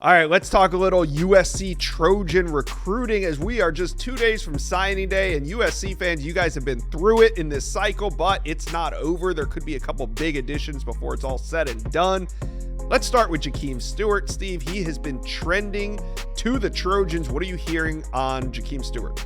All right, let's talk a little USC Trojan recruiting as we are just 2 days from signing day. And USC fans, you guys have been through it in this cycle, but it's not over. There could be a couple big additions before it's all said and done. Let's start with Jakeem Stewart. Steve, he has been trending to the Trojans. What are you hearing on Jakeem Stewart?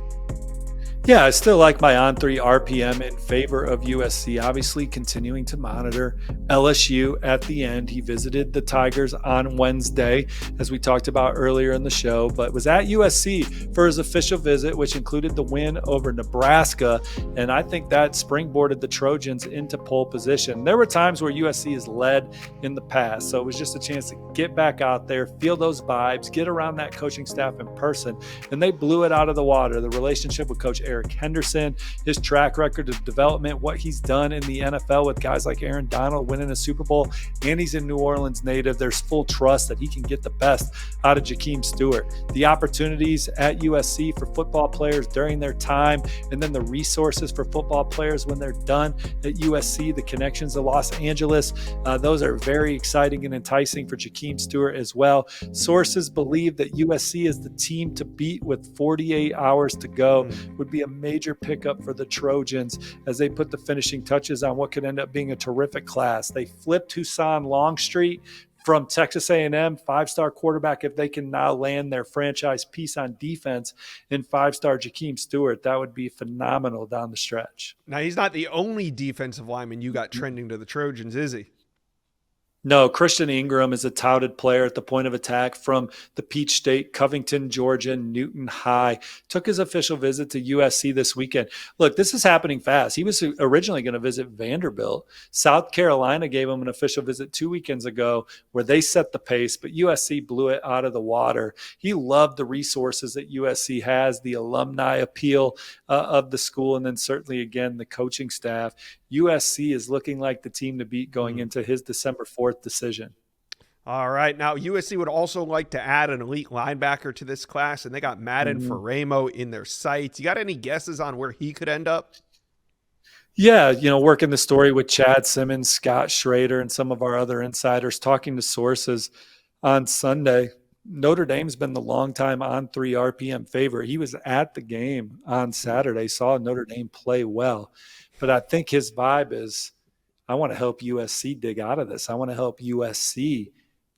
Yeah, I still like my on 3 RPM in favor of USC, obviously continuing to monitor LSU at the end. He visited the Tigers on Wednesday, as we talked about earlier in the show, but was at USC for his official visit, which included the win over Nebraska. And I think that springboarded the Trojans into pole position. There were times where USC has led in the past, so it was just a chance to get back out there, feel those vibes, get around that coaching staff in person, and they blew it out of the water. The relationship with Coach Eric Henderson, his track record of development, what he's done in the NFL with guys like Aaron Donald winning a Super Bowl, and he's a New Orleans native. There's full trust that he can get the best out of Jakeem Stewart. The opportunities at USC for football players during their time, and then the resources for football players when they're done at USC, the connections to Los Angeles, those are very exciting and enticing for Jakeem Stewart as well. Sources believe that USC is the team to beat with 48 hours to go. Would be a major pickup for the Trojans as they put the finishing touches on what could end up being a terrific class. They flipped Husan Longstreet from Texas A&M, five-star quarterback. If they can now land their franchise piece on defense in five-star Jakeem Stewart, that would be phenomenal down the stretch. Now, he's not the only defensive lineman you got trending to the Trojans, is he? No, Christian Ingram is a touted player at the point of attack from the Peach State, Covington, Georgia, Newton High. Took his official visit to USC this weekend. Look, this is happening fast. He was originally going to visit Vanderbilt. South Carolina gave him an official visit 2 weekends ago where they set the pace, but USC blew it out of the water. He loved the resources that USC has, the alumni appeal of the school, and then certainly, again, the coaching staff. USC is looking like the team to beat going into his December 4th decision. All right. Now, USC would also like to add an elite linebacker to this class, and they got Madden Faramo in their sights. You got any guesses on where he could end up? Yeah, working the story with Chad Simmons, Scott Schrader, and some of our other insiders, talking to sources on Sunday. Notre Dame's been the longtime on 3 RPM favorite. He was at the game on Saturday, saw Notre Dame play well. But I think his vibe is, I want to help USC dig out of this. I want to help USC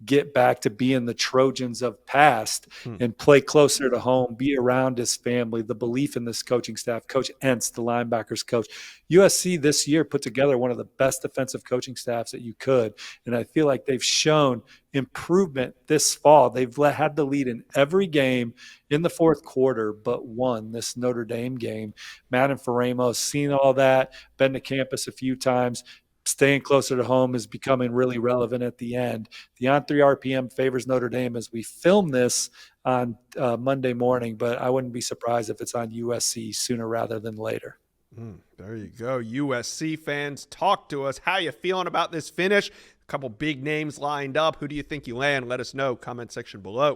get back to being the Trojans of past and play closer to home, be around his family, the belief in this coaching staff. Coach Entz, the linebackers coach. USC this year put together one of the best defensive coaching staffs that you could, and I feel like they've shown improvement this fall. They've had the lead in every game in the fourth quarter but one, this Notre Dame game. Madden Faramo seen all that, been to campus a few times. Staying closer to home is becoming really relevant at the end. The on 3 RPM favors Notre Dame as we film this on Monday morning, but I wouldn't be surprised if it's on USC sooner rather than later. There you go. USC fans, talk to us. How you feeling about this finish? A couple big names lined up. Who do you think you land? Let us know. Comment section below.